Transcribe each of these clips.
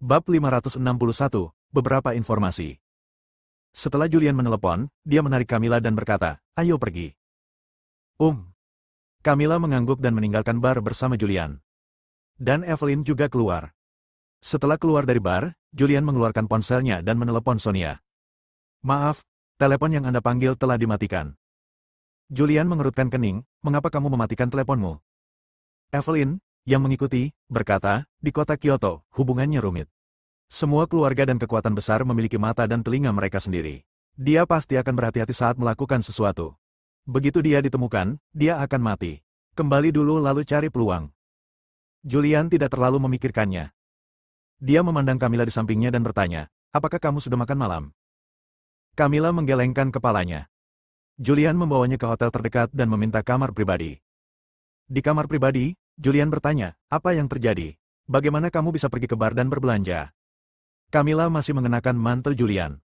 Bab 561, beberapa informasi. Setelah Julian menelepon, dia menarik Camilla dan berkata, "Ayo pergi." Camilla mengangguk dan meninggalkan bar bersama Julian. Dan Evelyn juga keluar. Setelah keluar dari bar, Julian mengeluarkan ponselnya dan menelepon Sonia. "Maaf, telepon yang Anda panggil telah dimatikan." Julian mengerutkan kening, "Mengapa kamu mematikan teleponmu?" Evelyn, yang mengikuti, berkata, "Di kota Kyoto, hubungannya rumit. Semua keluarga dan kekuatan besar memiliki mata dan telinga mereka sendiri. Dia pasti akan berhati-hati saat melakukan sesuatu. Begitu dia ditemukan, dia akan mati. Kembali dulu lalu cari peluang." Julian tidak terlalu memikirkannya. Dia memandang Camilla di sampingnya dan bertanya, "Apakah kamu sudah makan malam?" Camilla menggelengkan kepalanya. Julian membawanya ke hotel terdekat dan meminta kamar pribadi. Di kamar pribadi, Julian bertanya, "Apa yang terjadi? Bagaimana kamu bisa pergi ke bar dan berbelanja?" Camilla masih mengenakan mantel Julian.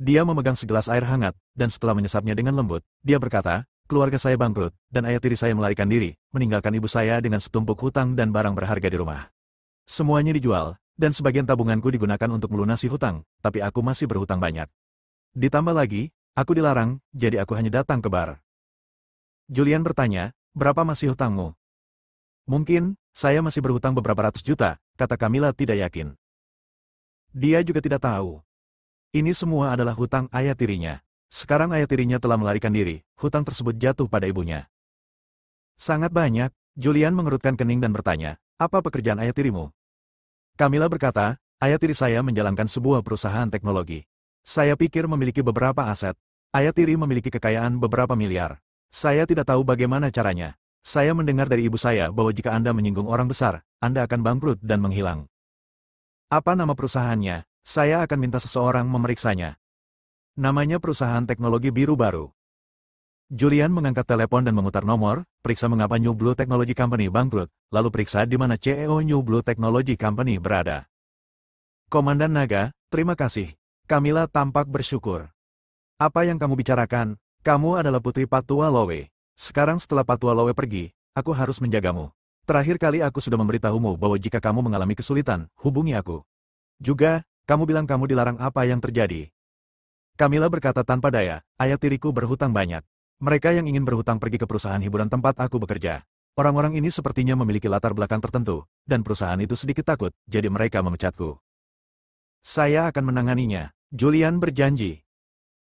Dia memegang segelas air hangat, dan setelah menyesapnya dengan lembut, dia berkata, "Keluarga saya bangkrut, dan ayah tiri saya melarikan diri, meninggalkan ibu saya dengan setumpuk hutang dan barang berharga di rumah. Semuanya dijual, dan sebagian tabunganku digunakan untuk melunasi hutang, tapi aku masih berhutang banyak. Ditambah lagi, aku dilarang, jadi aku hanya datang ke bar." Julian bertanya, "Berapa masih hutangmu?" "Mungkin, saya masih berhutang beberapa ratus juta," kata Camilla tidak yakin. Dia juga tidak tahu. Ini semua adalah hutang ayah tirinya. Sekarang ayah tirinya telah melarikan diri, hutang tersebut jatuh pada ibunya. "Sangat banyak." Julian mengerutkan kening dan bertanya, "Apa pekerjaan ayah tirimu?" Camilla berkata, "Ayah tiri saya menjalankan sebuah perusahaan teknologi. Saya pikir memiliki beberapa aset. Ayah tiri memiliki kekayaan beberapa miliar. Saya tidak tahu bagaimana caranya. Saya mendengar dari ibu saya bahwa jika Anda menyinggung orang besar, Anda akan bangkrut dan menghilang. Apa nama perusahaannya? Saya akan minta seseorang memeriksanya. Namanya perusahaan teknologi biru baru." Julian mengangkat telepon dan memutar nomor, periksa mengapa New Blue Technology Company bangkrut, lalu periksa di mana CEO New Blue Technology Company berada. "Komandan Naga, terima kasih." Camilla tampak bersyukur. "Apa yang kamu bicarakan? Kamu adalah putri Patua Lowe. Sekarang setelah Patua Lowe pergi, aku harus menjagamu. Terakhir kali aku sudah memberitahumu bahwa jika kamu mengalami kesulitan, hubungi aku. Juga, kamu bilang kamu dilarang. Apa yang terjadi?" Camilla berkata tanpa daya, "Ayah tiriku berhutang banyak. Mereka yang ingin berhutang pergi ke perusahaan hiburan tempat aku bekerja. Orang-orang ini sepertinya memiliki latar belakang tertentu, dan perusahaan itu sedikit takut, jadi mereka memecatku. Saya akan menanganinya." Julian berjanji.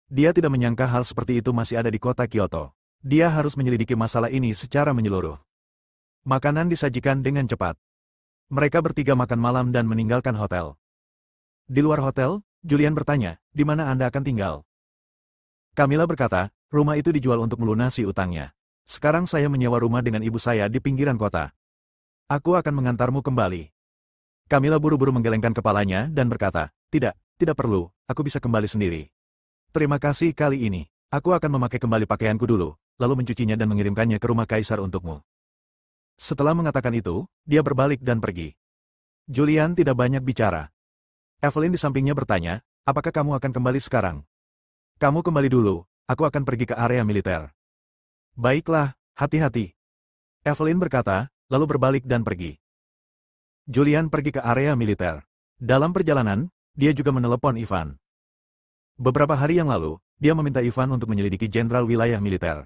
Dia tidak menyangka hal seperti itu masih ada di kota Kyoto. Dia harus menyelidiki masalah ini secara menyeluruh. Makanan disajikan dengan cepat. Mereka bertiga makan malam dan meninggalkan hotel. Di luar hotel, Julian bertanya, "Di mana Anda akan tinggal?" Camilla berkata, "Rumah itu dijual untuk melunasi utangnya. Sekarang saya menyewa rumah dengan ibu saya di pinggiran kota. Aku akan mengantarmu kembali." Camilla buru-buru menggelengkan kepalanya dan berkata, Tidak perlu, aku bisa kembali sendiri. Terima kasih kali ini. Aku akan memakai kembali pakaianku dulu, lalu mencucinya dan mengirimkannya ke rumah kaisar untukmu." Setelah mengatakan itu, dia berbalik dan pergi. Julian tidak banyak bicara. Evelyn di sampingnya bertanya, "Apakah kamu akan kembali sekarang?" "Kamu kembali dulu, aku akan pergi ke area militer." "Baiklah, hati-hati." Evelyn berkata, lalu berbalik dan pergi. Julian pergi ke area militer. Dalam perjalanan, dia juga menelepon Ivan. Beberapa hari yang lalu, dia meminta Ivan untuk menyelidiki jenderal wilayah militer.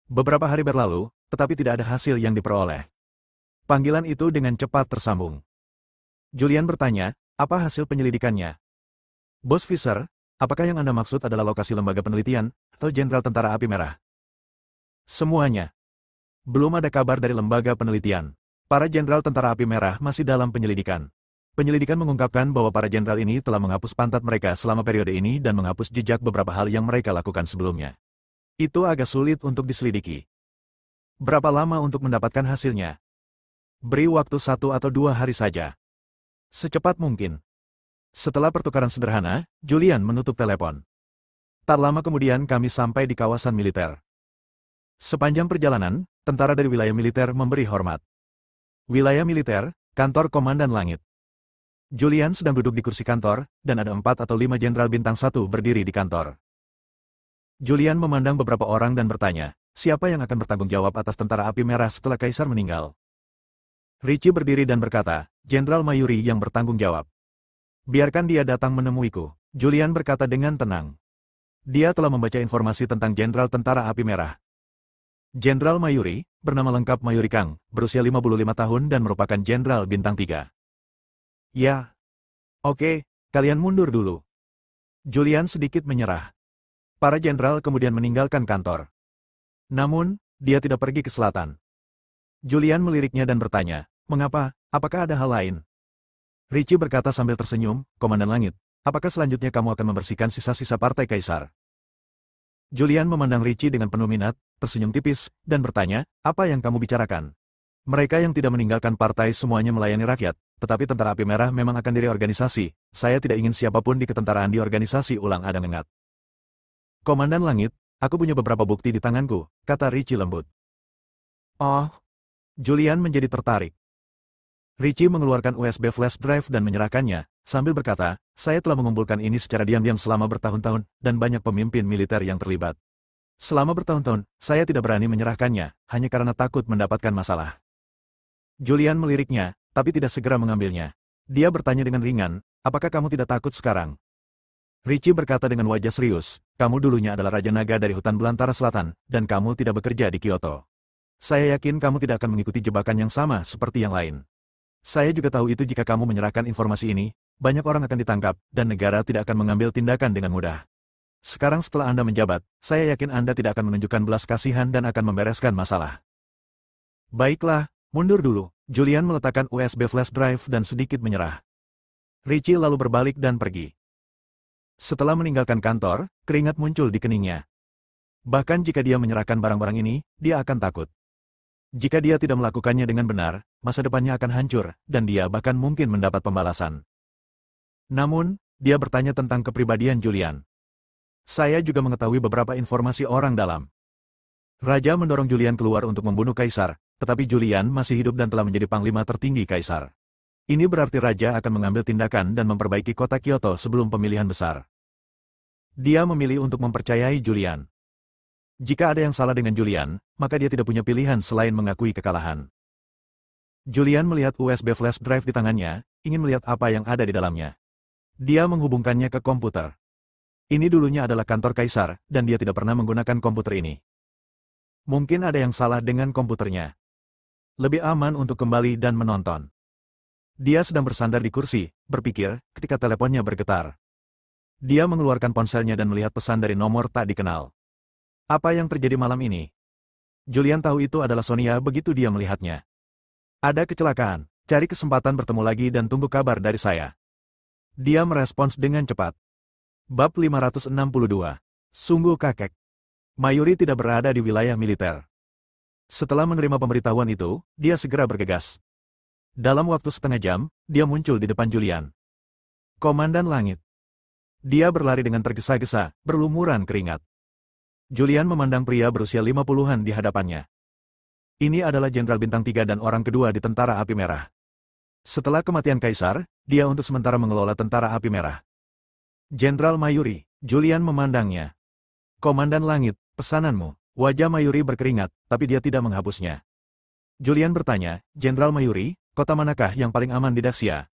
Beberapa hari berlalu, tetapi tidak ada hasil yang diperoleh. Panggilan itu dengan cepat tersambung. Julian bertanya, "Apa hasil penyelidikannya?" "Bos Fisher, apakah yang Anda maksud adalah lokasi lembaga penelitian, atau jenderal tentara api merah?" "Semuanya. Belum ada kabar dari lembaga penelitian. Para jenderal tentara api merah masih dalam penyelidikan. Penyelidikan mengungkapkan bahwa para jenderal ini telah menghapus pantat mereka selama periode ini dan menghapus jejak beberapa hal yang mereka lakukan sebelumnya. Itu agak sulit untuk diselidiki." "Berapa lama untuk mendapatkan hasilnya?" "Beri waktu 1 atau 2 hari saja." "Secepat mungkin." Setelah pertukaran sederhana, Julian menutup telepon. Tak lama kemudian kami sampai di kawasan militer. Sepanjang perjalanan, tentara dari wilayah militer memberi hormat. Wilayah militer, kantor Komandan Langit. Julian sedang duduk di kursi kantor, dan ada 4 atau 5 jenderal bintang 1 berdiri di kantor. Julian memandang beberapa orang dan bertanya, "Siapa yang akan bertanggung jawab atas tentara api merah setelah kaisar meninggal?" Richie berdiri dan berkata, "Jenderal Mayuri yang bertanggung jawab." Biarkan dia datang menemuiku, Julian berkata dengan tenang. Dia telah membaca informasi tentang Jenderal Tentara Api Merah. Jenderal Mayuri, bernama lengkap Mayuri Kang, berusia 55 tahun dan merupakan Jenderal Bintang 3. Ya. Oke, kalian mundur dulu. Julian sedikit menyerah. Para jenderal kemudian meninggalkan kantor. Namun, dia tidak pergi ke selatan. Julian meliriknya dan bertanya, mengapa, apakah ada hal lain? Richie berkata sambil tersenyum, Komandan Langit, apakah selanjutnya kamu akan membersihkan sisa-sisa Partai Kaisar? Julian memandang Richie dengan penuh minat, tersenyum tipis, dan bertanya, apa yang kamu bicarakan? Mereka yang tidak meninggalkan partai semuanya melayani rakyat, tetapi Tentara Api Merah memang akan direorganisasi. Saya tidak ingin siapapun di ketentaraan diorganisasi ulang ada ngengat. Komandan Langit, aku punya beberapa bukti di tanganku, kata Richie lembut. Oh. Julian menjadi tertarik. Richie mengeluarkan USB flash drive dan menyerahkannya, sambil berkata, saya telah mengumpulkan ini secara diam-diam selama bertahun-tahun, dan banyak pemimpin militer yang terlibat. Selama bertahun-tahun, saya tidak berani menyerahkannya, hanya karena takut mendapatkan masalah. Julian meliriknya, tapi tidak segera mengambilnya. Dia bertanya dengan ringan, apakah kamu tidak takut sekarang? Richie berkata dengan wajah serius, kamu dulunya adalah Raja Naga dari hutan belantara selatan, dan kamu tidak bekerja di Kyoto. Saya yakin kamu tidak akan mengikuti jebakan yang sama seperti yang lain. Saya juga tahu itu jika kamu menyerahkan informasi ini, banyak orang akan ditangkap, dan negara tidak akan mengambil tindakan dengan mudah. Sekarang setelah Anda menjabat, saya yakin Anda tidak akan menunjukkan belas kasihan dan akan membereskan masalah. Baiklah, mundur dulu. Julian meletakkan USB flash drive dan sedikit menyerah. Richie lalu berbalik dan pergi. Setelah meninggalkan kantor, keringat muncul di keningnya. Bahkan jika dia menyerahkan barang-barang ini, dia akan takut. Jika dia tidak melakukannya dengan benar, masa depannya akan hancur, dan dia bahkan mungkin mendapat pembalasan. Namun, dia bertanya tentang kepribadian Julian. Saya juga mengetahui beberapa informasi orang dalam. Raja mendorong Julian keluar untuk membunuh Kaisar, tetapi Julian masih hidup dan telah menjadi panglima tertinggi Kaisar. Ini berarti Raja akan mengambil tindakan dan memperbaiki kota Kyoto sebelum pemilihan besar. Dia memilih untuk mempercayai Julian. Jika ada yang salah dengan Julian, maka dia tidak punya pilihan selain mengakui kekalahan. Julian melihat USB flash drive di tangannya, ingin melihat apa yang ada di dalamnya. Dia menghubungkannya ke komputer. Ini dulunya adalah kantor Kaisar, dan dia tidak pernah menggunakan komputer ini. Mungkin ada yang salah dengan komputernya. Lebih aman untuk kembali dan menonton. Dia sedang bersandar di kursi, berpikir, ketika teleponnya bergetar. Dia mengeluarkan ponselnya dan melihat pesan dari nomor tak dikenal. Apa yang terjadi malam ini? Julian tahu itu adalah Sonia begitu dia melihatnya. Ada kecelakaan, cari kesempatan bertemu lagi dan tunggu kabar dari saya. Dia merespons dengan cepat. Bab 562. Sungguh kakek. Mayuri tidak berada di wilayah militer. Setelah menerima pemberitahuan itu, dia segera bergegas. Dalam waktu setengah jam, dia muncul di depan Julian. Komandan Langit. Dia berlari dengan tergesa-gesa, berlumuran keringat. Julian memandang pria berusia 50-an di hadapannya. Ini adalah Jenderal Bintang 3 dan orang kedua di Tentara Api Merah. Setelah kematian Kaisar, dia untuk sementara mengelola Tentara Api Merah. Jenderal Mayuri, Julian memandangnya. Komandan Langit, pesananmu. Wajah Mayuri berkeringat, tapi dia tidak menghapusnya. Julian bertanya, Jenderal Mayuri, kota manakah yang paling aman di Daxia?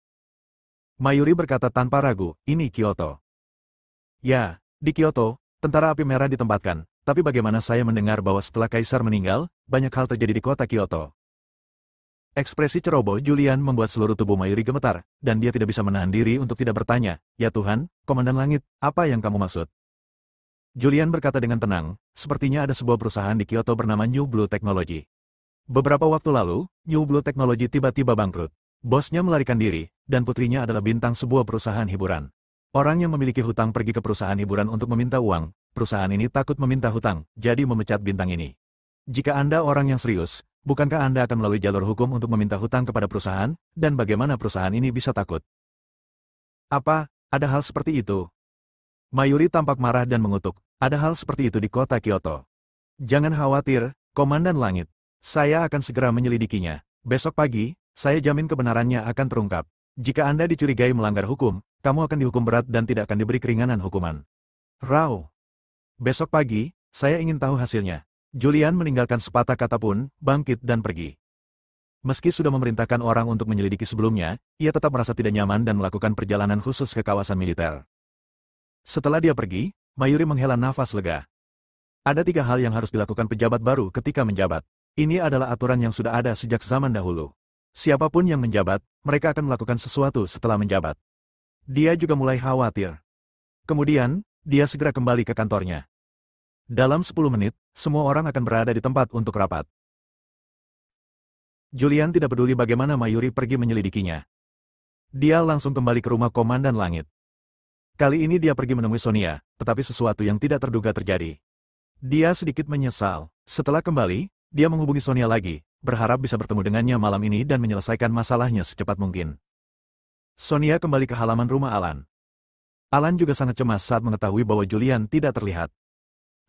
Mayuri berkata tanpa ragu, ini Kyoto. Ya, di Kyoto. Tentara Api Merah ditempatkan, tapi bagaimana saya mendengar bahwa setelah Kaisar meninggal, banyak hal terjadi di kota Kyoto. Ekspresi ceroboh Julian membuat seluruh tubuh Mayuri gemetar, dan dia tidak bisa menahan diri untuk tidak bertanya, ya Tuhan, Komandan Langit, apa yang kamu maksud? Julian berkata dengan tenang, sepertinya ada sebuah perusahaan di Kyoto bernama New Blue Technology. Beberapa waktu lalu, New Blue Technology tiba-tiba bangkrut. Bosnya melarikan diri, dan putrinya adalah bintang sebuah perusahaan hiburan. Orang yang memiliki hutang pergi ke perusahaan hiburan untuk meminta uang, perusahaan ini takut meminta hutang, jadi memecat bintang ini. Jika Anda orang yang serius, bukankah Anda akan melalui jalur hukum untuk meminta hutang kepada perusahaan, dan bagaimana perusahaan ini bisa takut? Apa, ada hal seperti itu? Mayuri tampak marah dan mengutuk, ada hal seperti itu di kota Kyoto. Jangan khawatir, Komandan Langit. Saya akan segera menyelidikinya. Besok pagi, saya jamin kebenarannya akan terungkap. Jika Anda dicurigai melanggar hukum, kamu akan dihukum berat dan tidak akan diberi keringanan hukuman. Rau. Besok pagi, saya ingin tahu hasilnya. Julian meninggalkan sepatah kata pun, bangkit dan pergi. Meski sudah memerintahkan orang untuk menyelidiki sebelumnya, ia tetap merasa tidak nyaman dan melakukan perjalanan khusus ke kawasan militer. Setelah dia pergi, Mayuri menghela nafas lega. Ada 3 hal yang harus dilakukan pejabat baru ketika menjabat. Ini adalah aturan yang sudah ada sejak zaman dahulu. Siapapun yang menjabat, mereka akan melakukan sesuatu setelah menjabat. Dia juga mulai khawatir. Kemudian, dia segera kembali ke kantornya. Dalam 10 menit, semua orang akan berada di tempat untuk rapat. Julian tidak peduli bagaimana Mayuri pergi menyelidikinya. Dia langsung kembali ke rumah Komandan Langit. Kali ini dia pergi menemui Sonia, tetapi sesuatu yang tidak terduga terjadi. Dia sedikit menyesal. Setelah kembali, dia menghubungi Sonia lagi, berharap bisa bertemu dengannya malam ini dan menyelesaikan masalahnya secepat mungkin. Sonia kembali ke halaman rumah Alan. Alan juga sangat cemas saat mengetahui bahwa Julian tidak terlihat.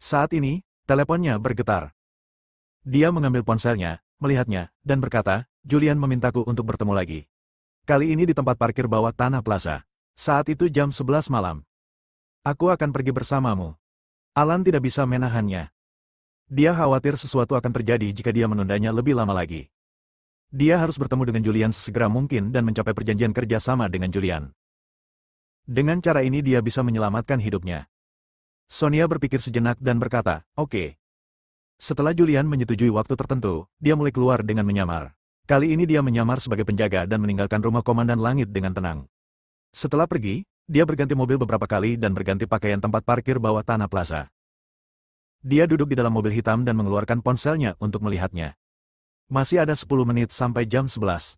Saat ini, teleponnya bergetar. Dia mengambil ponselnya, melihatnya, dan berkata, Julian memintaku untuk bertemu lagi. Kali ini di tempat parkir bawah tanah plaza. Saat itu jam 11 malam. Aku akan pergi bersamamu. Alan tidak bisa menahannya. Dia khawatir sesuatu akan terjadi jika dia menundanya lebih lama lagi. Dia harus bertemu dengan Julian sesegera mungkin dan mencapai perjanjian kerja sama dengan Julian. Dengan cara ini dia bisa menyelamatkan hidupnya. Sonia berpikir sejenak dan berkata, oke. Setelah Julian menyetujui waktu tertentu, dia mulai keluar dengan menyamar. Kali ini dia menyamar sebagai penjaga dan meninggalkan rumah Komandan Langit dengan tenang. Setelah pergi, dia berganti mobil beberapa kali dan berganti pakaian tempat parkir bawah tanah plaza. Dia duduk di dalam mobil hitam dan mengeluarkan ponselnya untuk melihatnya. Masih ada 10 menit sampai jam 11.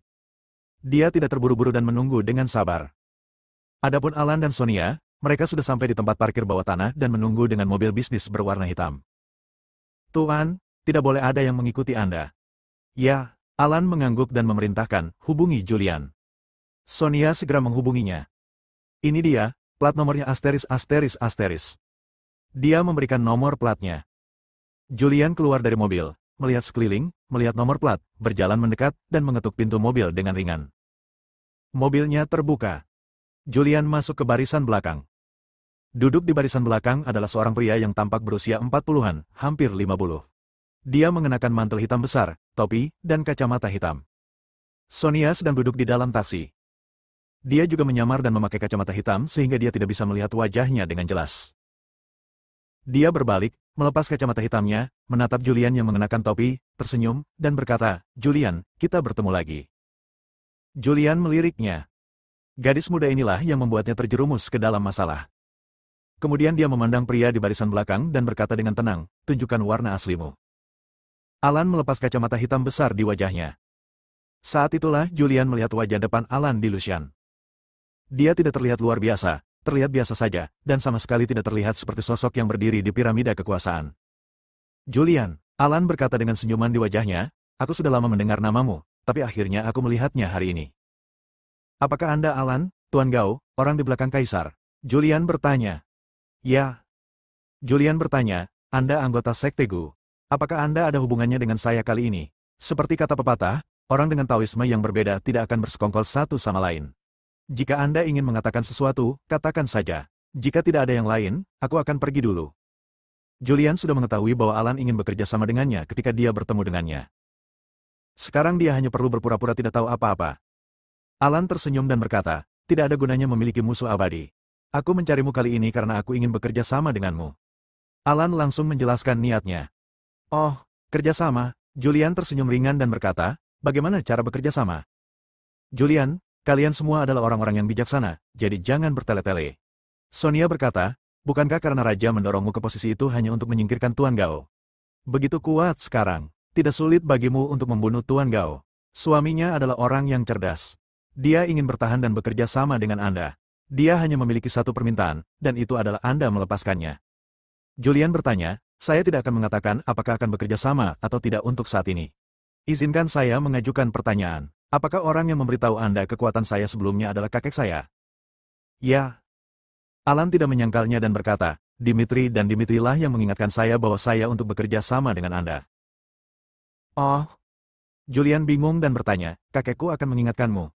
Dia tidak terburu-buru dan menunggu dengan sabar. Adapun Alan dan Sonia, mereka sudah sampai di tempat parkir bawah tanah dan menunggu dengan mobil bisnis berwarna hitam. Tuan, tidak boleh ada yang mengikuti Anda. Ya, Alan mengangguk dan memerintahkan, hubungi Julian. Sonia segera menghubunginya. Ini dia, plat nomornya *****. Dia memberikan nomor platnya. Julian keluar dari mobil, melihat sekeliling, melihat nomor plat, berjalan mendekat, dan mengetuk pintu mobil dengan ringan. Mobilnya terbuka. Julian masuk ke barisan belakang. Duduk di barisan belakang adalah seorang pria yang tampak berusia 40-an, hampir 50. Dia mengenakan mantel hitam besar, topi, dan kacamata hitam. Sonia sedang duduk di dalam taksi. Dia juga menyamar dan memakai kacamata hitam sehingga dia tidak bisa melihat wajahnya dengan jelas. Dia berbalik, melepas kacamata hitamnya, menatap Julian yang mengenakan topi, tersenyum, dan berkata, Julian, kita bertemu lagi. Julian meliriknya. Gadis muda inilah yang membuatnya terjerumus ke dalam masalah. Kemudian dia memandang pria di barisan belakang dan berkata dengan tenang, tunjukkan warna aslimu. Alan melepas kacamata hitam besar di wajahnya. Saat itulah Julian melihat wajah depan Alan di Lucian. Dia tidak terlihat luar biasa, terlihat biasa saja, dan sama sekali tidak terlihat seperti sosok yang berdiri di piramida kekuasaan. Julian, Alan berkata dengan senyuman di wajahnya, aku sudah lama mendengar namamu, tapi akhirnya aku melihatnya hari ini. Apakah Anda Alan, Tuan Gao, orang di belakang Kaisar? Julian bertanya. Ya. Julian bertanya, Anda anggota Sekte Gu. Apakah Anda ada hubungannya dengan saya kali ini? Seperti kata pepatah, orang dengan taoisme yang berbeda tidak akan bersekongkol satu sama lain. Jika Anda ingin mengatakan sesuatu, katakan saja. Jika tidak ada yang lain, aku akan pergi dulu. Julian sudah mengetahui bahwa Alan ingin bekerja sama dengannya ketika dia bertemu dengannya. Sekarang dia hanya perlu berpura-pura tidak tahu apa-apa. Alan tersenyum dan berkata, tidak ada gunanya memiliki musuh abadi. Aku mencarimu kali ini karena aku ingin bekerja sama denganmu. Alan langsung menjelaskan niatnya. Oh, kerjasama. Julian tersenyum ringan dan berkata, bagaimana cara bekerja sama? Julian, kalian semua adalah orang-orang yang bijaksana, jadi jangan bertele-tele. Sonia berkata, bukankah karena Raja mendorongmu ke posisi itu hanya untuk menyingkirkan Tuan Gao? Begitu kuat sekarang, tidak sulit bagimu untuk membunuh Tuan Gao. Suaminya adalah orang yang cerdas. Dia ingin bertahan dan bekerja sama dengan Anda. Dia hanya memiliki satu permintaan, dan itu adalah Anda melepaskannya. Julian bertanya, saya tidak akan mengatakan apakah akan bekerja sama atau tidak untuk saat ini. Izinkan saya mengajukan pertanyaan. Apakah orang yang memberitahu Anda kekuatan saya sebelumnya adalah kakek saya? Ya. Alan tidak menyangkalnya dan berkata, Dimitri dan Dimitrilah yang mengingatkan saya bahwa saya untuk bekerja sama dengan Anda. Oh. Julian bingung dan bertanya, kakekku akan mengingatkanmu.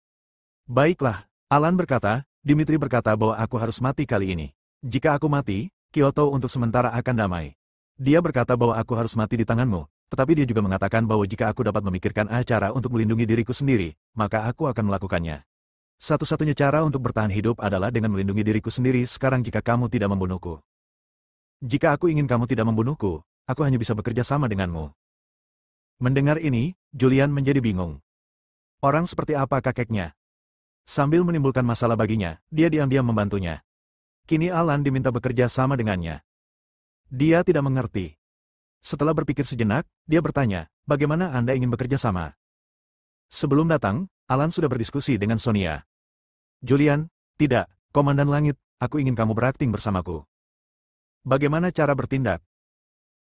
Baiklah, Alan berkata, Dimitri berkata bahwa aku harus mati kali ini. Jika aku mati, Kyoto untuk sementara akan damai. Dia berkata bahwa aku harus mati di tanganmu, tetapi dia juga mengatakan bahwa jika aku dapat memikirkan cara untuk melindungi diriku sendiri, maka aku akan melakukannya. Satu-satunya cara untuk bertahan hidup adalah dengan melindungi diriku sendiri sekarang jika kamu tidak membunuhku. Jika aku ingin kamu tidak membunuhku, aku hanya bisa bekerja sama denganmu. Mendengar ini, Julian menjadi bingung. Orang seperti apa kakeknya? Sambil menimbulkan masalah baginya, dia diam-diam membantunya. Kini Alan diminta bekerja sama dengannya. Dia tidak mengerti. Setelah berpikir sejenak, dia bertanya, bagaimana Anda ingin bekerja sama? Sebelum datang, Alan sudah berdiskusi dengan Sonia. Julian, tidak, Komandan Langit, aku ingin kamu berakting bersamaku. Bagaimana cara bertindak?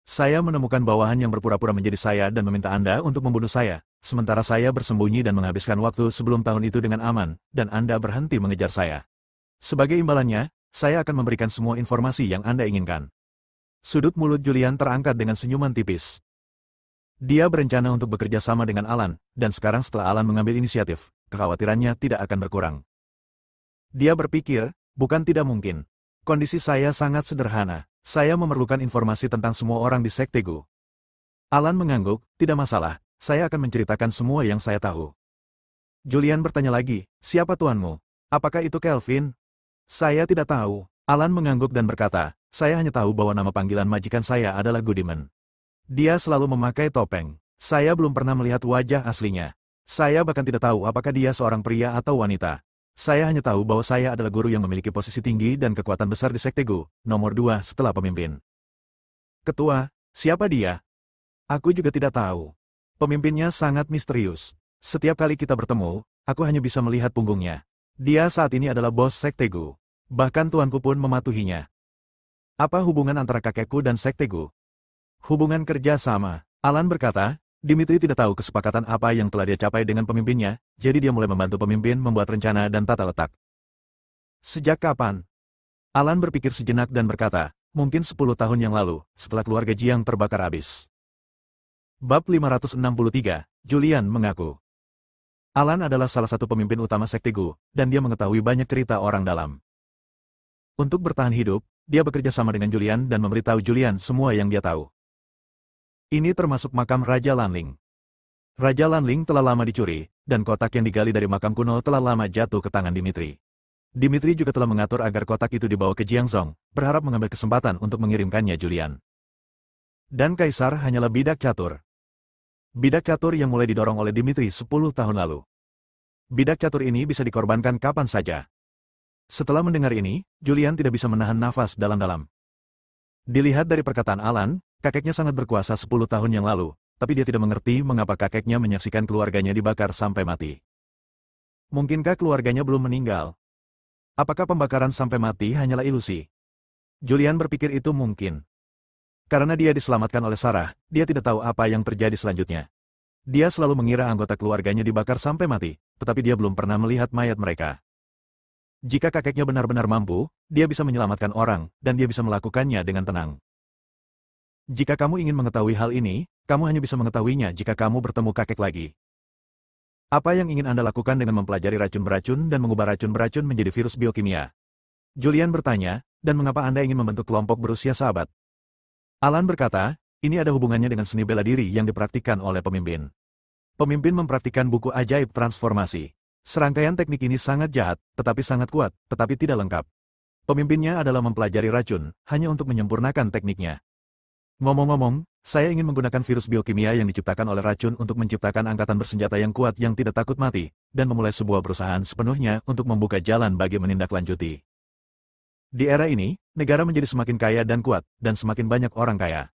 Saya menemukan bawahan yang berpura-pura menjadi saya dan meminta Anda untuk membunuh saya, sementara saya bersembunyi dan menghabiskan waktu sebelum tahun itu dengan aman, dan Anda berhenti mengejar saya. Sebagai imbalannya, saya akan memberikan semua informasi yang Anda inginkan. Sudut mulut Julian terangkat dengan senyuman tipis. Dia berencana untuk bekerja sama dengan Alan, dan sekarang setelah Alan mengambil inisiatif, kekhawatirannya tidak akan berkurang. Dia berpikir, bukan tidak mungkin. Kondisi saya sangat sederhana. Saya memerlukan informasi tentang semua orang di Sekte Gu. Alan mengangguk, tidak masalah, saya akan menceritakan semua yang saya tahu. Julian bertanya lagi, siapa tuanmu? Apakah itu Kelvin? Saya tidak tahu. Alan mengangguk dan berkata, saya hanya tahu bahwa nama panggilan majikan saya adalah Goodman. Dia selalu memakai topeng. Saya belum pernah melihat wajah aslinya. Saya bahkan tidak tahu apakah dia seorang pria atau wanita. Saya hanya tahu bahwa saya adalah guru yang memiliki posisi tinggi dan kekuatan besar di Sekte Gu, nomor 2 setelah pemimpin. Ketua, siapa dia? Aku juga tidak tahu. Pemimpinnya sangat misterius. Setiap kali kita bertemu, aku hanya bisa melihat punggungnya. Dia saat ini adalah bos Sekte Gu. Bahkan tuanku pun mematuhinya. Apa hubungan antara kakekku dan Sekte Gu? Hubungan kerja sama. Alan berkata, Dimitri tidak tahu kesepakatan apa yang telah dia capai dengan pemimpinnya, jadi dia mulai membantu pemimpin membuat rencana dan tata letak. Sejak kapan? Alan berpikir sejenak dan berkata, mungkin 10 tahun yang lalu, setelah keluarga Jiang terbakar habis. Bab 563, Julian mengaku. Alan adalah salah satu pemimpin utama Sekte Gu, dan dia mengetahui banyak cerita orang dalam. Untuk bertahan hidup, dia bekerja sama dengan Julian dan memberitahu Julian semua yang dia tahu. Ini termasuk makam Raja Lanling. Raja Lanling telah lama dicuri, dan kotak yang digali dari makam kuno telah lama jatuh ke tangan Dimitri. Dimitri juga telah mengatur agar kotak itu dibawa ke Jiangzhong, berharap mengambil kesempatan untuk mengirimkannya Julian. Dan Kaisar hanyalah bidak catur. Bidak catur yang mulai didorong oleh Dimitri 10 tahun lalu. Bidak catur ini bisa dikorbankan kapan saja. Setelah mendengar ini, Julian tidak bisa menahan nafas dalam-dalam. Dilihat dari perkataan Alan, kakeknya sangat berkuasa 10 tahun yang lalu, tapi dia tidak mengerti mengapa kakeknya menyaksikan keluarganya dibakar sampai mati. Mungkinkah keluarganya belum meninggal? Apakah pembakaran sampai mati hanyalah ilusi? Julian berpikir itu mungkin. Karena dia diselamatkan oleh Sarah, dia tidak tahu apa yang terjadi selanjutnya. Dia selalu mengira anggota keluarganya dibakar sampai mati, tetapi dia belum pernah melihat mayat mereka. Jika kakeknya benar-benar mampu, dia bisa menyelamatkan orang, dan dia bisa melakukannya dengan tenang. Jika kamu ingin mengetahui hal ini, kamu hanya bisa mengetahuinya jika kamu bertemu kakek lagi. Apa yang ingin Anda lakukan dengan mempelajari racun beracun dan mengubah racun beracun menjadi virus biokimia? Julian bertanya, dan mengapa Anda ingin membentuk kelompok berusia sahabat? Alan berkata, ini ada hubungannya dengan seni bela diri yang dipraktikkan oleh pemimpin. Pemimpin mempraktikkan buku ajaib transformasi. Serangkaian teknik ini sangat jahat, tetapi sangat kuat, tetapi tidak lengkap. Pemimpinnya adalah mempelajari racun, hanya untuk menyempurnakan tekniknya. Ngomong-ngomong, saya ingin menggunakan virus biokimia yang diciptakan oleh racun untuk menciptakan angkatan bersenjata yang kuat yang tidak takut mati, dan memulai sebuah perusahaan sepenuhnya untuk membuka jalan bagi menindaklanjuti. Di era ini, negara menjadi semakin kaya dan kuat, dan semakin banyak orang kaya.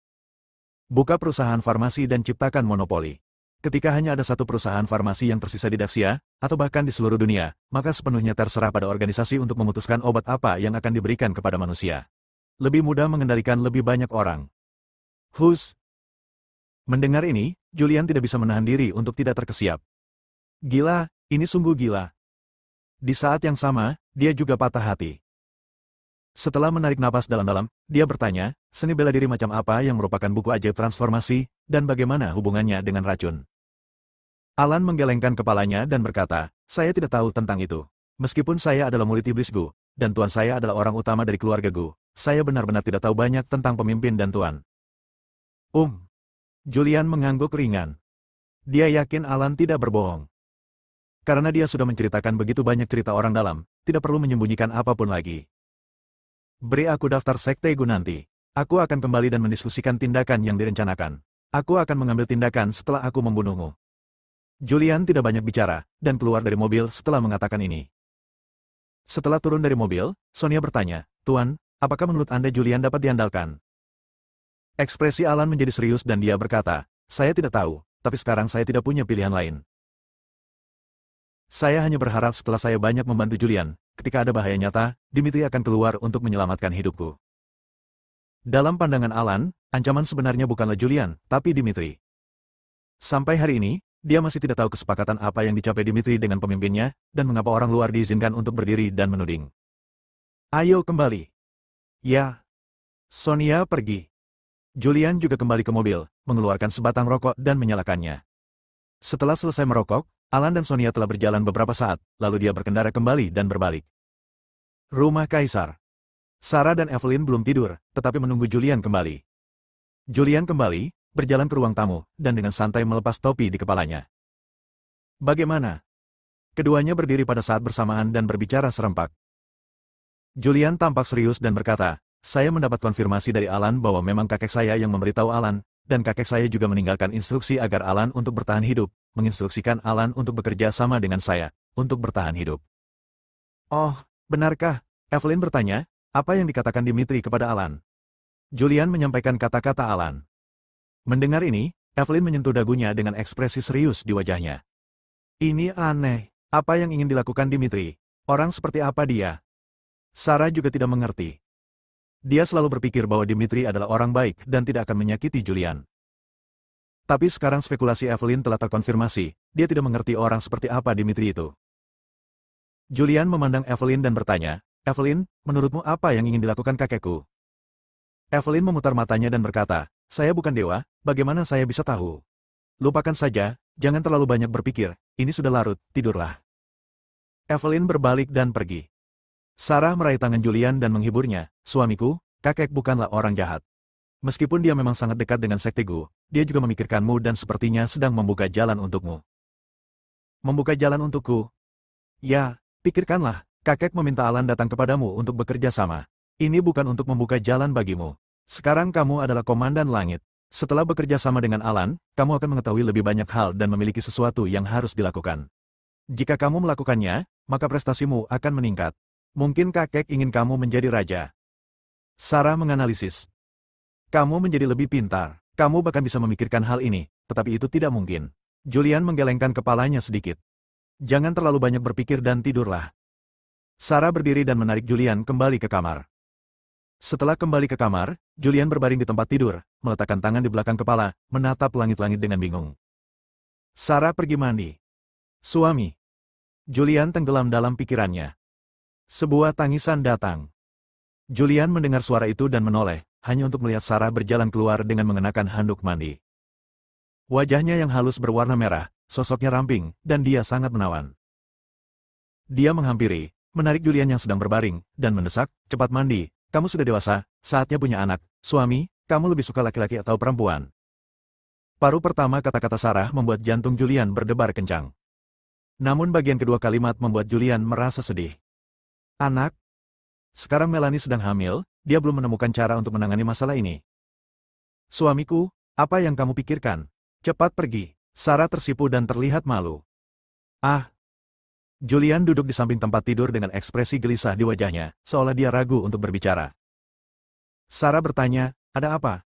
Buka perusahaan farmasi dan ciptakan monopoli. Ketika hanya ada satu perusahaan farmasi yang tersisa di Daxia, atau bahkan di seluruh dunia, maka sepenuhnya terserah pada organisasi untuk memutuskan obat apa yang akan diberikan kepada manusia. Lebih mudah mengendalikan lebih banyak orang. Hus. Mendengar ini, Julian tidak bisa menahan diri untuk tidak terkesiap. Gila, ini sungguh gila. Di saat yang sama, dia juga patah hati. Setelah menarik napas dalam-dalam, dia bertanya, seni bela diri macam apa yang merupakan buku ajaib transformasi, dan bagaimana hubungannya dengan racun? Alan menggelengkan kepalanya dan berkata, saya tidak tahu tentang itu. Meskipun saya adalah murid iblis Gu, dan tuan saya adalah orang utama dari keluarga Gu, saya benar-benar tidak tahu banyak tentang pemimpin dan tuan. Julian mengangguk ringan. Dia yakin Alan tidak berbohong. Karena dia sudah menceritakan begitu banyak cerita orang dalam, tidak perlu menyembunyikan apapun lagi. Beri aku daftar sekte Gu nanti. Aku akan kembali dan mendiskusikan tindakan yang direncanakan. Aku akan mengambil tindakan setelah aku membunuhmu. Julian tidak banyak bicara, dan keluar dari mobil setelah mengatakan ini. Setelah turun dari mobil, Sonia bertanya, "Tuan, apakah menurut Anda Julian dapat diandalkan?" Ekspresi Alan menjadi serius dan dia berkata, "Saya tidak tahu, tapi sekarang saya tidak punya pilihan lain. Saya hanya berharap setelah saya banyak membantu Julian, ketika ada bahaya nyata, Dimitri akan keluar untuk menyelamatkan hidupku." Dalam pandangan Alan, ancaman sebenarnya bukanlah Julian, tapi Dimitri. Sampai hari ini, dia masih tidak tahu kesepakatan apa yang dicapai Dimitri dengan pemimpinnya, dan mengapa orang luar diizinkan untuk berdiri dan menuding. "Ayo kembali." Ya. Sonia pergi. Julian juga kembali ke mobil, mengeluarkan sebatang rokok dan menyalakannya. Setelah selesai merokok, Alan dan Sonia telah berjalan beberapa saat, lalu dia berkendara kembali dan berbalik. Rumah Kaisar. Sarah dan Evelyn belum tidur, tetapi menunggu Julian kembali. Julian kembali, berjalan ke ruang tamu, dan dengan santai melepas topi di kepalanya. "Bagaimana?" Keduanya berdiri pada saat bersamaan dan berbicara serempak. Julian tampak serius dan berkata, "Saya mendapat konfirmasi dari Alan bahwa memang kakek saya yang memberitahu Alan, dan kakek saya juga meninggalkan instruksi agar Alan untuk bertahan hidup, menginstruksikan Alan untuk bekerja sama dengan saya, untuk bertahan hidup." "Oh, benarkah?" Evelyn bertanya, "Apa yang dikatakan Dimitri kepada Alan?" Julian menyampaikan kata-kata Alan. Mendengar ini, Evelyn menyentuh dagunya dengan ekspresi serius di wajahnya. "Ini aneh. Apa yang ingin dilakukan Dimitri? Orang seperti apa dia?" Sarah juga tidak mengerti. Dia selalu berpikir bahwa Dimitri adalah orang baik dan tidak akan menyakiti Julian. Tapi sekarang spekulasi Evelyn telah terkonfirmasi, dia tidak mengerti orang seperti apa Dimitri itu. Julian memandang Evelyn dan bertanya, "Evelyn, menurutmu apa yang ingin dilakukan kakekku?" Evelyn memutar matanya dan berkata, "Saya bukan dewa, bagaimana saya bisa tahu? Lupakan saja, jangan terlalu banyak berpikir, ini sudah larut, tidurlah." Evelyn berbalik dan pergi. Sarah meraih tangan Julian dan menghiburnya, "Suamiku, kakek bukanlah orang jahat. Meskipun dia memang sangat dekat dengan sekte Gu, dia juga memikirkanmu dan sepertinya sedang membuka jalan untukmu." "Membuka jalan untukku?" "Ya, pikirkanlah, kakek meminta Alan datang kepadamu untuk bekerja sama. Ini bukan untuk membuka jalan bagimu. Sekarang kamu adalah komandan langit. Setelah bekerja sama dengan Alan, kamu akan mengetahui lebih banyak hal dan memiliki sesuatu yang harus dilakukan. Jika kamu melakukannya, maka prestasimu akan meningkat. Mungkin kakek ingin kamu menjadi raja." Sarah menganalisis. "Kamu menjadi lebih pintar. Kamu bahkan bisa memikirkan hal ini, tetapi itu tidak mungkin." Julian menggelengkan kepalanya sedikit. "Jangan terlalu banyak berpikir dan tidurlah." Sarah berdiri dan menarik Julian kembali ke kamar. Setelah kembali ke kamar, Julian berbaring di tempat tidur, meletakkan tangan di belakang kepala, menatap langit-langit dengan bingung. Sarah pergi mandi. "Suami." Julian tenggelam dalam pikirannya. Sebuah tangisan datang. Julian mendengar suara itu dan menoleh, hanya untuk melihat Sarah berjalan keluar dengan mengenakan handuk mandi. Wajahnya yang halus berwarna merah, sosoknya ramping, dan dia sangat menawan. Dia menghampiri, menarik Julian yang sedang berbaring, dan mendesak, "Cepat mandi. Kamu sudah dewasa, saatnya punya anak. Suami, kamu lebih suka laki-laki atau perempuan?" Paruh pertama kata-kata Sarah membuat jantung Julian berdebar kencang. Namun bagian kedua kalimat membuat Julian merasa sedih. "Anak?" Sekarang Melanie sedang hamil, dia belum menemukan cara untuk menangani masalah ini. "Suamiku, apa yang kamu pikirkan? Cepat pergi." Sarah tersipu dan terlihat malu. "Ah." Julian duduk di samping tempat tidur dengan ekspresi gelisah di wajahnya, seolah dia ragu untuk berbicara. Sarah bertanya, "Ada apa?"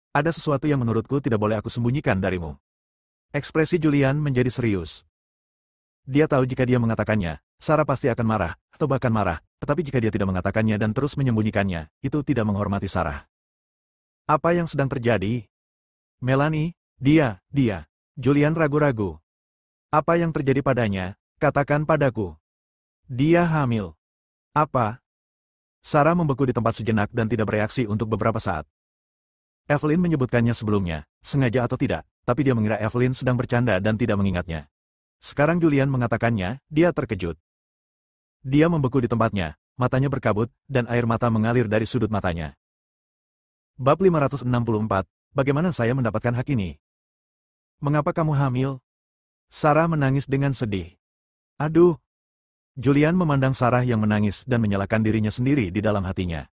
"Ada sesuatu yang menurutku tidak boleh aku sembunyikan darimu." Ekspresi Julian menjadi serius. Dia tahu jika dia mengatakannya, Sarah pasti akan marah, atau bahkan marah, tetapi jika dia tidak mengatakannya dan terus menyembunyikannya, itu tidak menghormati Sarah. "Apa yang sedang terjadi?" "Melanie, dia. Julian ragu-ragu. "Apa yang terjadi padanya? Katakan padaku." "Dia hamil." "Apa?" Sarah membeku di tempat sejenak dan tidak bereaksi untuk beberapa saat. Evelyn menyebutkannya sebelumnya, sengaja atau tidak, tapi dia mengira Evelyn sedang bercanda dan tidak mengingatnya. Sekarang Julian mengatakannya, dia terkejut. Dia membeku di tempatnya, matanya berkabut, dan air mata mengalir dari sudut matanya. Bab 564, bagaimana saya mendapatkan hak ini? Mengapa kamu hamil? Sarah menangis dengan sedih. Aduh. Julian memandang Sarah yang menangis dan menyalahkan dirinya sendiri di dalam hatinya.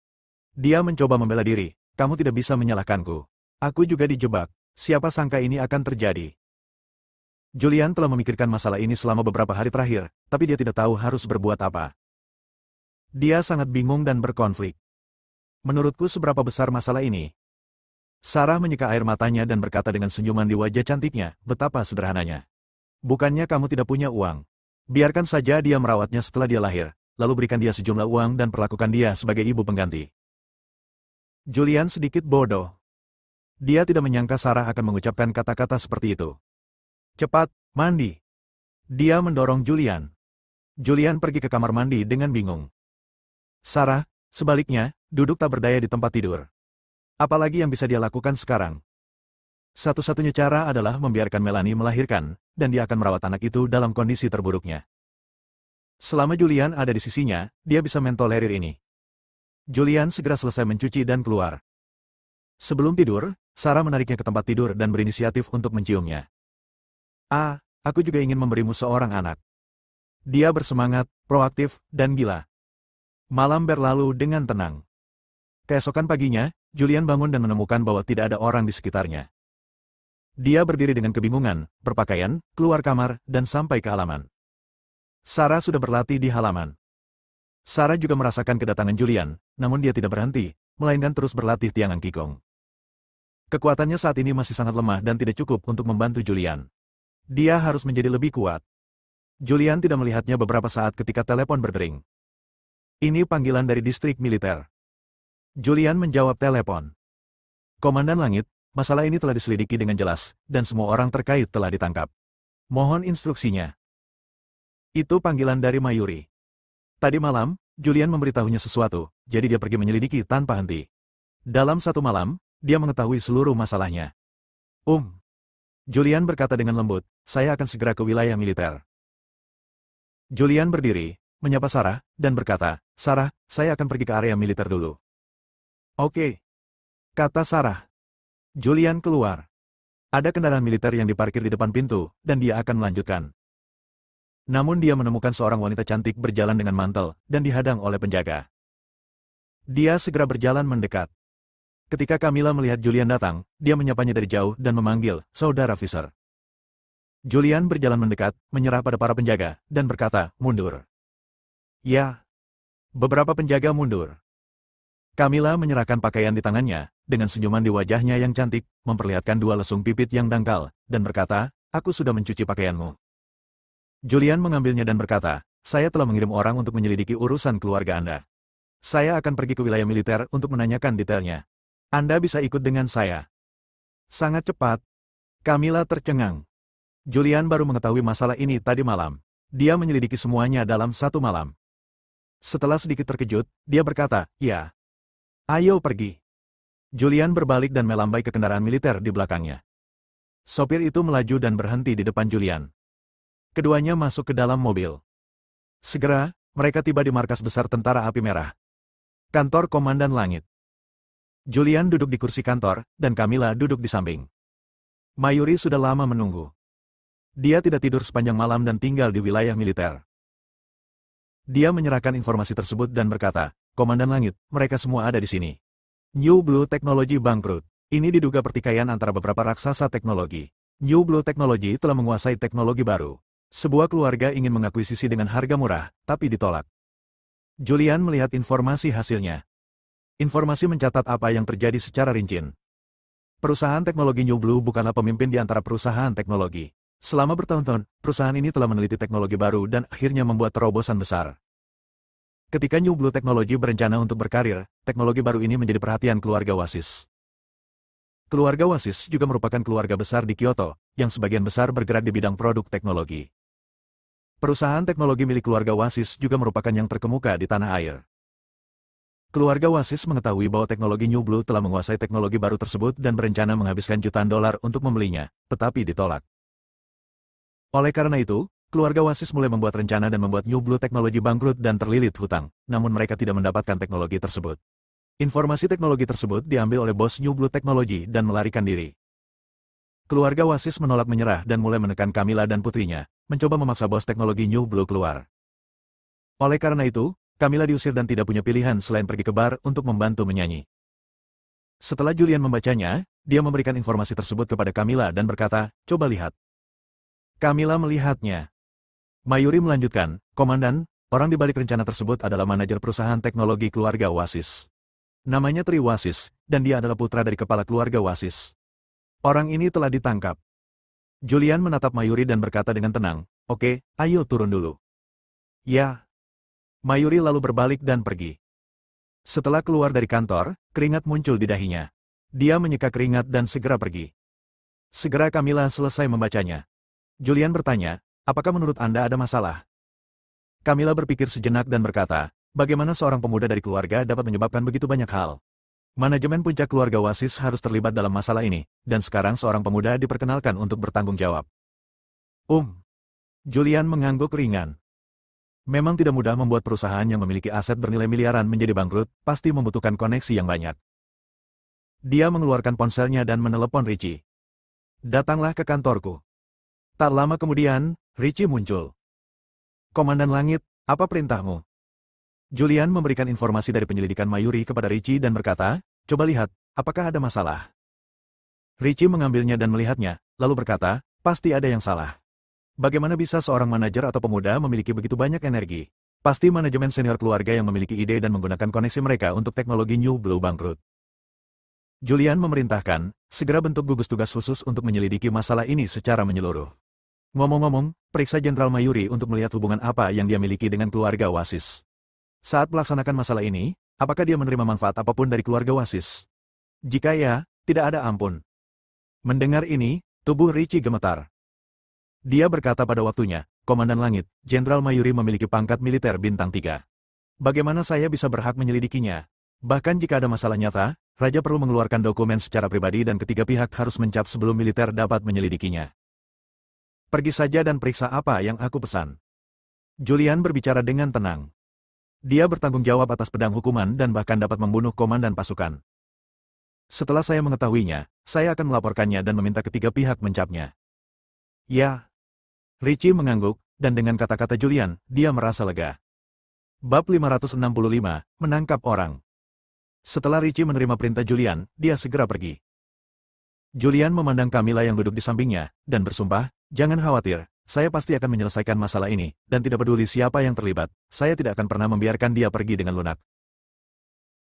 Dia mencoba membela diri, kamu tidak bisa menyalahkanku. Aku juga dijebak, siapa sangka ini akan terjadi. Julian telah memikirkan masalah ini selama beberapa hari terakhir, tapi dia tidak tahu harus berbuat apa. Dia sangat bingung dan berkonflik. Menurutku seberapa besar masalah ini? Sarah menyeka air matanya dan berkata dengan senyuman di wajah cantiknya, betapa sederhananya. Bukannya kamu tidak punya uang. Biarkan saja dia merawatnya setelah dia lahir, lalu berikan dia sejumlah uang dan perlakukan dia sebagai ibu pengganti. Julian sedikit bodoh. Dia tidak menyangka Sarah akan mengucapkan kata-kata seperti itu. Cepat, mandi. Dia mendorong Julian. Julian pergi ke kamar mandi dengan bingung. Sarah, sebaliknya, duduk tak berdaya di tempat tidur. Apalagi yang bisa dia lakukan sekarang? Satu-satunya cara adalah membiarkan Melanie melahirkan, dan dia akan merawat anak itu dalam kondisi terburuknya. Selama Julian ada di sisinya, dia bisa mentolerir ini. Julian segera selesai mencuci dan keluar. Sebelum tidur, Sarah menariknya ke tempat tidur dan berinisiatif untuk menciumnya. Ah, aku juga ingin memberimu seorang anak. Dia bersemangat, proaktif, dan gila. Malam berlalu dengan tenang. Keesokan paginya, Julian bangun dan menemukan bahwa tidak ada orang di sekitarnya. Dia berdiri dengan kebingungan, berpakaian, keluar kamar, dan sampai ke halaman. Sarah sudah berlatih di halaman. Sarah juga merasakan kedatangan Julian, namun dia tidak berhenti, melainkan terus berlatih tiangan qigong. Kekuatannya saat ini masih sangat lemah dan tidak cukup untuk membantu Julian. Dia harus menjadi lebih kuat. Julian tidak melihatnya beberapa saat ketika telepon berdering. Ini panggilan dari distrik militer. Julian menjawab telepon. Komandan Langit, masalah ini telah diselidiki dengan jelas, dan semua orang terkait telah ditangkap. Mohon instruksinya. Itu panggilan dari Mayuri. Tadi malam, Julian memberitahunya sesuatu, jadi dia pergi menyelidiki tanpa henti. Dalam satu malam, dia mengetahui seluruh masalahnya. Julian berkata dengan lembut, saya akan segera ke wilayah militer. Julian berdiri, menyapa Sarah, dan berkata, Sarah, saya akan pergi ke area militer dulu. Oke, kata Sarah. Julian keluar. Ada kendaraan militer yang diparkir di depan pintu, dan dia akan melanjutkan. Namun dia menemukan seorang wanita cantik berjalan dengan mantel, dan dihadang oleh penjaga. Dia segera berjalan mendekat. Ketika Camilla melihat Julian datang, dia menyapanya dari jauh dan memanggil, Saudara Fisher. Julian berjalan mendekat, menyerah pada para penjaga, dan berkata, mundur. Ya. Beberapa penjaga mundur. Camilla menyerahkan pakaian di tangannya, dengan senyuman di wajahnya yang cantik, memperlihatkan dua lesung pipit yang dangkal, dan berkata, aku sudah mencuci pakaianmu. Julian mengambilnya dan berkata, saya telah mengirim orang untuk menyelidiki urusan keluarga Anda. Saya akan pergi ke wilayah militer untuk menanyakan detailnya. Anda bisa ikut dengan saya. Sangat cepat. Camilla tercengang. Julian baru mengetahui masalah ini tadi malam. Dia menyelidiki semuanya dalam satu malam. Setelah sedikit terkejut, dia berkata, ya. Ayo pergi. Julian berbalik dan melambai ke kendaraan militer di belakangnya. Sopir itu melaju dan berhenti di depan Julian. Keduanya masuk ke dalam mobil. Segera, mereka tiba di markas besar Tentara Api Merah. Kantor Komandan Langit. Julian duduk di kursi kantor, dan Camilla duduk di samping. Mayuri sudah lama menunggu. Dia tidak tidur sepanjang malam dan tinggal di wilayah militer. Dia menyerahkan informasi tersebut dan berkata, Komandan Langit, mereka semua ada di sini. New Blue Technology bangkrut. Ini diduga pertikaian antara beberapa raksasa teknologi. New Blue Technology telah menguasai teknologi baru. Sebuah keluarga ingin mengakuisisi dengan harga murah, tapi ditolak. Julian melihat informasi hasilnya. Informasi mencatat apa yang terjadi secara rinci. Perusahaan teknologi New Blue bukanlah pemimpin di antara perusahaan teknologi. Selama bertahun-tahun, perusahaan ini telah meneliti teknologi baru dan akhirnya membuat terobosan besar. Ketika New Blue Technology berencana untuk berkarir, teknologi baru ini menjadi perhatian keluarga Wasis. Keluarga Wasis juga merupakan keluarga besar di Kyoto, yang sebagian besar bergerak di bidang produk teknologi. Perusahaan teknologi milik keluarga Wasis juga merupakan yang terkemuka di tanah air. Keluarga Wasis mengetahui bahwa teknologi New Blue telah menguasai teknologi baru tersebut dan berencana menghabiskan jutaan dolar untuk membelinya, tetapi ditolak. Oleh karena itu, keluarga Wasis mulai membuat rencana dan membuat New Blue Technology bangkrut dan terlilit hutang, namun mereka tidak mendapatkan teknologi tersebut. Informasi teknologi tersebut diambil oleh bos New Blue Technology dan melarikan diri. Keluarga Wasis menolak menyerah dan mulai menekan Camilla dan putrinya, mencoba memaksa bos teknologi New Blue keluar. Oleh karena itu, Camilla diusir dan tidak punya pilihan selain pergi ke bar untuk membantu menyanyi. Setelah Julian membacanya, dia memberikan informasi tersebut kepada Camilla dan berkata, "Coba lihat." Camilla melihatnya. Mayuri melanjutkan, "Komandan, orang di balik rencana tersebut adalah manajer perusahaan teknologi keluarga Wasis. Namanya Tri Wasis, dan dia adalah putra dari kepala keluarga Wasis. Orang ini telah ditangkap." Julian menatap Mayuri dan berkata dengan tenang, "Oke, ayo turun dulu." "Ya." Mayuri lalu berbalik dan pergi. Setelah keluar dari kantor, keringat muncul di dahinya. Dia menyeka keringat dan segera pergi. Segera Camilla selesai membacanya. Julian bertanya, "Apakah menurut Anda ada masalah?" Camilla berpikir sejenak dan berkata, "Bagaimana seorang pemuda dari keluarga dapat menyebabkan begitu banyak hal? Manajemen puncak keluarga Wasis harus terlibat dalam masalah ini, dan sekarang seorang pemuda diperkenalkan untuk bertanggung jawab." Julian mengangguk ringan. Memang tidak mudah membuat perusahaan yang memiliki aset bernilai miliaran menjadi bangkrut, pasti membutuhkan koneksi yang banyak. Dia mengeluarkan ponselnya dan menelepon Richie. "Datanglah ke kantorku." Tak lama kemudian, Richie muncul. "Komandan Langit, apa perintahmu?" Julian memberikan informasi dari penyelidikan Mayuri kepada Richie dan berkata, "Coba lihat, apakah ada masalah?" Richie mengambilnya dan melihatnya, lalu berkata, "Pasti ada yang salah. Bagaimana bisa seorang manajer atau pemuda memiliki begitu banyak energi? Pasti manajemen senior keluarga yang memiliki ide dan menggunakan koneksi mereka untuk teknologi New Blue bangkrut." Julian memerintahkan, segera bentuk gugus tugas khusus untuk menyelidiki masalah ini secara menyeluruh. Ngomong-ngomong, periksa Jenderal Mayuri untuk melihat hubungan apa yang dia miliki dengan keluarga Wasis. Saat melaksanakan masalah ini, apakah dia menerima manfaat apapun dari keluarga Wasis? Jika ya, tidak ada ampun. Mendengar ini, tubuh Richie gemetar. Dia berkata pada waktunya, "Komandan Langit, Jenderal Mayuri memiliki pangkat militer bintang 3. Bagaimana saya bisa berhak menyelidikinya? Bahkan jika ada masalah nyata, Raja perlu mengeluarkan dokumen secara pribadi dan ketiga pihak harus mencap sebelum militer dapat menyelidikinya. Pergi saja dan periksa apa yang aku pesan." Julian berbicara dengan tenang. Dia bertanggung jawab atas pedang hukuman dan bahkan dapat membunuh komandan pasukan. Setelah saya mengetahuinya, saya akan melaporkannya dan meminta ketiga pihak mencapnya. "Ya." Richie mengangguk, dan dengan kata-kata Julian, dia merasa lega. Bab 565, menangkap orang. Setelah Richie menerima perintah Julian, dia segera pergi. Julian memandang Camilla yang duduk di sampingnya, dan bersumpah, "Jangan khawatir. Saya pasti akan menyelesaikan masalah ini, dan tidak peduli siapa yang terlibat, saya tidak akan pernah membiarkan dia pergi dengan lunak."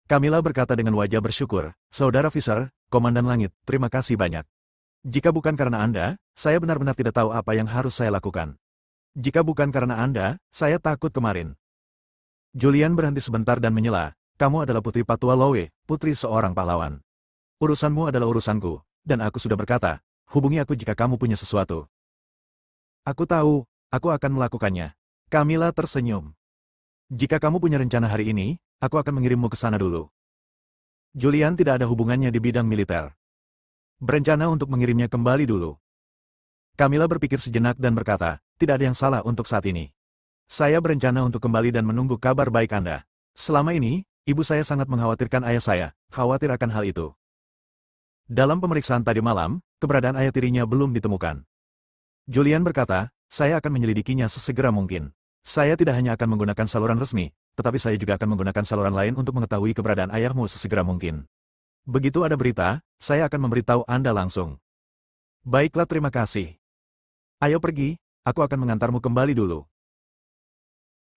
Camilla berkata dengan wajah bersyukur, "Saudara Fisher, Komandan Langit, terima kasih banyak. Jika bukan karena Anda, saya benar-benar tidak tahu apa yang harus saya lakukan. Jika bukan karena Anda, saya takut kemarin." Julian berhenti sebentar dan menyela, "Kamu adalah putri Patua Lowe, putri seorang pahlawan. Urusanmu adalah urusanku, dan aku sudah berkata, hubungi aku jika kamu punya sesuatu." "Aku tahu, aku akan melakukannya." Camilla tersenyum. "Jika kamu punya rencana hari ini, aku akan mengirimmu ke sana dulu." Julian tidak ada hubungannya di bidang militer. Berencana untuk mengirimnya kembali dulu. Camilla berpikir sejenak dan berkata, "Tidak ada yang salah untuk saat ini. Saya berencana untuk kembali dan menunggu kabar baik Anda. Selama ini, ibu saya sangat mengkhawatirkan ayah saya, khawatir akan hal itu. Dalam pemeriksaan tadi malam, keberadaan ayah tirinya belum ditemukan." Julian berkata, "Saya akan menyelidikinya sesegera mungkin. Saya tidak hanya akan menggunakan saluran resmi, tetapi saya juga akan menggunakan saluran lain untuk mengetahui keberadaan ayahmu sesegera mungkin. Begitu ada berita, saya akan memberitahu Anda langsung." "Baiklah, terima kasih. Ayo pergi, aku akan mengantarmu kembali dulu."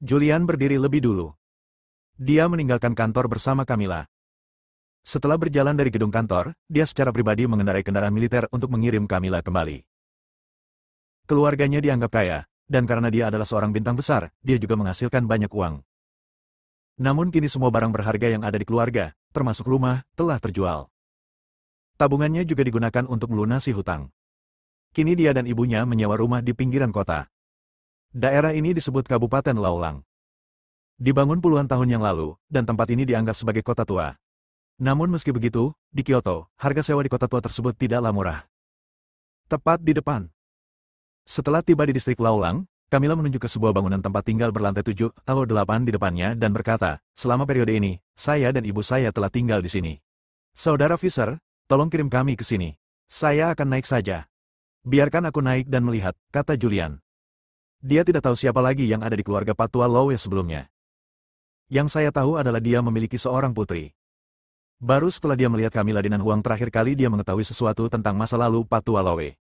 Julian berdiri lebih dulu. Dia meninggalkan kantor bersama Camilla. Setelah berjalan dari gedung kantor, dia secara pribadi mengendarai kendaraan militer untuk mengirim Camilla kembali. Keluarganya dianggap kaya, dan karena dia adalah seorang bintang besar, dia juga menghasilkan banyak uang. Namun kini semua barang berharga yang ada di keluarga, termasuk rumah, telah terjual. Tabungannya juga digunakan untuk melunasi hutang. Kini dia dan ibunya menyewa rumah di pinggiran kota. Daerah ini disebut Kabupaten Laulang. Dibangun puluhan tahun yang lalu, dan tempat ini dianggap sebagai kota tua. Namun meski begitu, di Kyoto, harga sewa di kota tua tersebut tidaklah murah. Tepat di depan. Setelah tiba di distrik Laulang, Camilla menunjuk ke sebuah bangunan tempat tinggal berlantai 7 atau 8 di depannya dan berkata, "Selama periode ini, saya dan ibu saya telah tinggal di sini. Saudara Fisher, tolong kirim kami ke sini. Saya akan naik saja. Biarkan aku naik dan melihat, kata Julian. Dia tidak tahu siapa lagi yang ada di keluarga Patua Lowe sebelumnya. Yang saya tahu adalah dia memiliki seorang putri. Baru setelah dia melihat Camilla di Nan Huang terakhir kali dia mengetahui sesuatu tentang masa lalu Patua Lowe.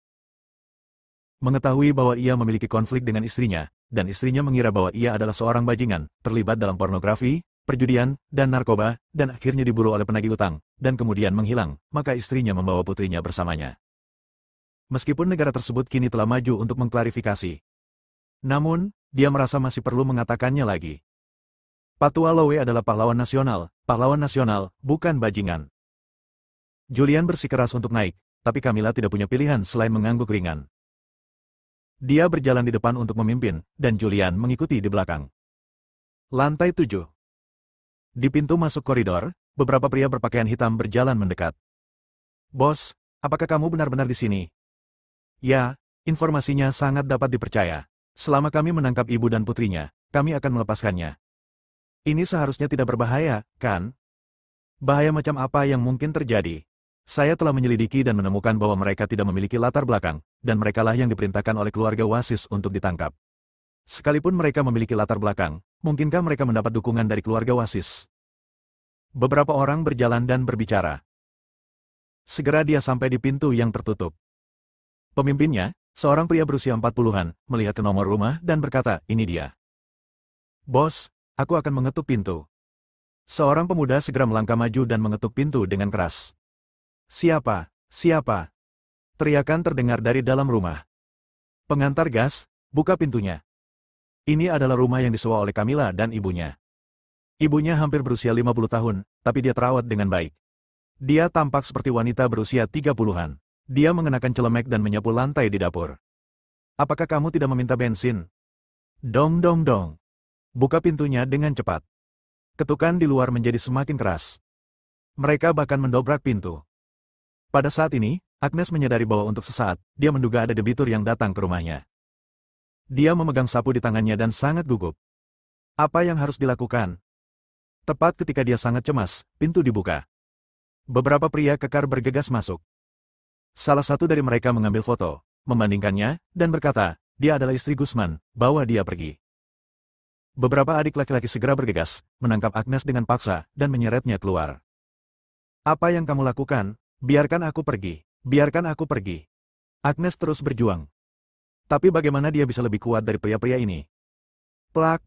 Mengetahui bahwa ia memiliki konflik dengan istrinya, dan istrinya mengira bahwa ia adalah seorang bajingan, terlibat dalam pornografi, perjudian, dan narkoba, dan akhirnya diburu oleh penagih utang, dan kemudian menghilang, maka istrinya membawa putrinya bersamanya. Meskipun negara tersebut kini telah maju untuk mengklarifikasi. Namun, dia merasa masih perlu mengatakannya lagi. Patua Lowe adalah pahlawan nasional, bukan bajingan. Julian bersikeras untuk naik, tapi Camilla tidak punya pilihan selain mengangguk ringan. Dia berjalan di depan untuk memimpin, dan Julian mengikuti di belakang. Lantai 7. Di pintu masuk koridor, beberapa pria berpakaian hitam berjalan mendekat. Bos, apakah kamu benar-benar di sini? Ya, informasinya sangat dapat dipercaya. Selama kami menangkap ibu dan putrinya, kami akan melepaskannya. Ini seharusnya tidak berbahaya, kan? Bahaya macam apa yang mungkin terjadi? Saya telah menyelidiki dan menemukan bahwa mereka tidak memiliki latar belakang, dan merekalah yang diperintahkan oleh keluarga Wasis untuk ditangkap. Sekalipun mereka memiliki latar belakang, mungkinkah mereka mendapat dukungan dari keluarga Wasis? Beberapa orang berjalan dan berbicara. Segera dia sampai di pintu yang tertutup. Pemimpinnya, seorang pria berusia 40-an, melihat ke nomor rumah dan berkata, ini dia. Bos, aku akan mengetuk pintu. Seorang pemuda segera melangkah maju dan mengetuk pintu dengan keras. Siapa? Siapa? Teriakan terdengar dari dalam rumah. Pengantar gas, buka pintunya. Ini adalah rumah yang disewa oleh Camilla dan ibunya. Ibunya hampir berusia 50 tahun, tapi dia terawat dengan baik. Dia tampak seperti wanita berusia 30-an. Dia mengenakan celemek dan menyapu lantai di dapur. Apakah kamu tidak meminta bensin? Dong dong dong. Buka pintunya dengan cepat. Ketukan di luar menjadi semakin keras. Mereka bahkan mendobrak pintu. Pada saat ini, Agnes menyadari bahwa untuk sesaat, dia menduga ada debitur yang datang ke rumahnya. Dia memegang sapu di tangannya dan sangat gugup. Apa yang harus dilakukan? Tepat ketika dia sangat cemas, pintu dibuka. Beberapa pria kekar bergegas masuk. Salah satu dari mereka mengambil foto, membandingkannya, dan berkata, dia adalah istri Gusman, bawa dia pergi. Beberapa adik laki-laki segera bergegas, menangkap Agnes dengan paksa, dan menyeretnya keluar. Apa yang kamu lakukan? Biarkan aku pergi. Biarkan aku pergi. Agnes terus berjuang. Tapi bagaimana dia bisa lebih kuat dari pria-pria ini? Plak.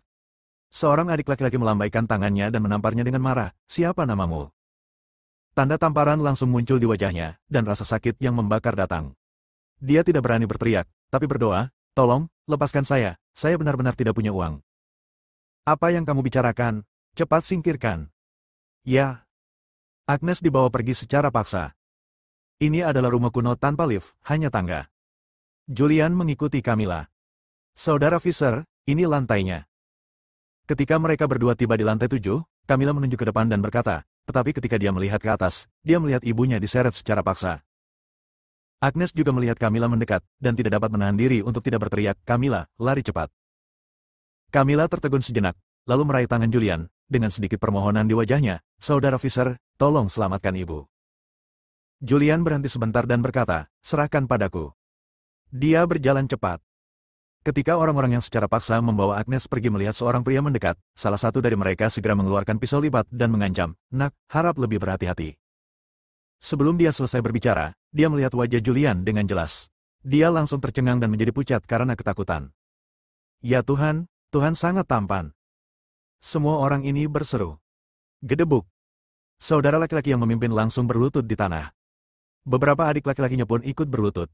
Seorang adik laki-laki melambaikan tangannya dan menamparnya dengan marah. Siapa namamu? Tanda tamparan langsung muncul di wajahnya, dan rasa sakit yang membakar datang. Dia tidak berani berteriak, tapi berdoa, tolong, lepaskan saya benar-benar tidak punya uang. Apa yang kamu bicarakan? Cepat singkirkan. Ya. Agnes dibawa pergi secara paksa. Ini adalah rumah kuno tanpa lift, hanya tangga. Julian mengikuti Camilla. Saudara Fisher, ini lantainya. Ketika mereka berdua tiba di lantai 7, Camilla menunjuk ke depan dan berkata, tetapi ketika dia melihat ke atas, dia melihat ibunya diseret secara paksa. Agnes juga melihat Camilla mendekat, dan tidak dapat menahan diri untuk tidak berteriak, Camilla, lari cepat. Camilla tertegun sejenak, lalu meraih tangan Julian, dengan sedikit permohonan di wajahnya, Saudara Fisher, tolong selamatkan ibu. Julian berhenti sebentar dan berkata, serahkan padaku. Dia berjalan cepat. Ketika orang-orang yang secara paksa membawa Agnes pergi melihat seorang pria mendekat, salah satu dari mereka segera mengeluarkan pisau lipat dan mengancam, nak, harap lebih berhati-hati. Sebelum dia selesai berbicara, dia melihat wajah Julian dengan jelas. Dia langsung tercengang dan menjadi pucat karena ketakutan. Ya Tuhan, Tuhan sangat tampan. Semua orang ini berseru. Gedebuk. Saudara laki-laki yang memimpin langsung berlutut di tanah. Beberapa adik laki-lakinya pun ikut berlutut.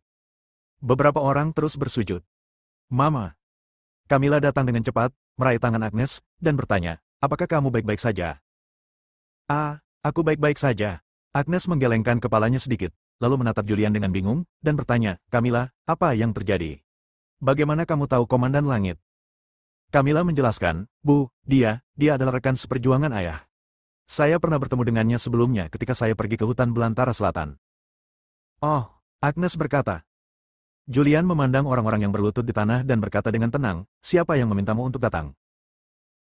Beberapa orang terus bersujud. Mama. Camilla datang dengan cepat, meraih tangan Agnes, dan bertanya, apakah kamu baik-baik saja? Ah, aku baik-baik saja. Agnes menggelengkan kepalanya sedikit, lalu menatap Julian dengan bingung, dan bertanya, Camilla, apa yang terjadi? Bagaimana kamu tahu Komandan Langit? Camilla menjelaskan, Bu, dia adalah rekan seperjuangan ayah. Saya pernah bertemu dengannya sebelumnya ketika saya pergi ke hutan belantara selatan. Oh, Agnes berkata. Julian memandang orang-orang yang berlutut di tanah dan berkata dengan tenang, siapa yang memintamu untuk datang?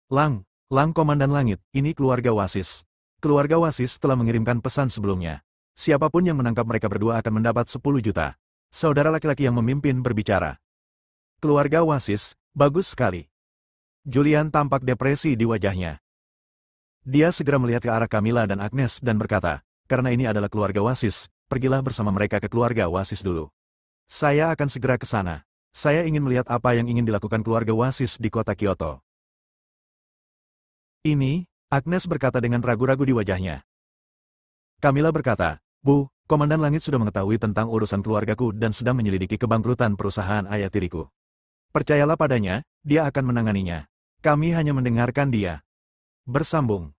Lang, Lang Komandan Langit, ini keluarga Wasis. Keluarga Wasis telah mengirimkan pesan sebelumnya. Siapapun yang menangkap mereka berdua akan mendapat 10 juta. Saudara laki-laki yang memimpin berbicara. Keluarga Wasis, bagus sekali. Julian tampak depresi di wajahnya. Dia segera melihat ke arah Camilla dan Agnes dan berkata, karena ini adalah keluarga Wasis, pergilah bersama mereka ke keluarga Wasis dulu. Saya akan segera ke sana. Saya ingin melihat apa yang ingin dilakukan keluarga Wasis di kota Kyoto. Ini, Agnes berkata dengan ragu-ragu di wajahnya. Camilla berkata, Bu, Komandan Langit sudah mengetahui tentang urusan keluargaku dan sedang menyelidiki kebangkrutan perusahaan ayah tiriku. Percayalah padanya, dia akan menanganinya. Kami hanya mendengarkan dia. Bersambung.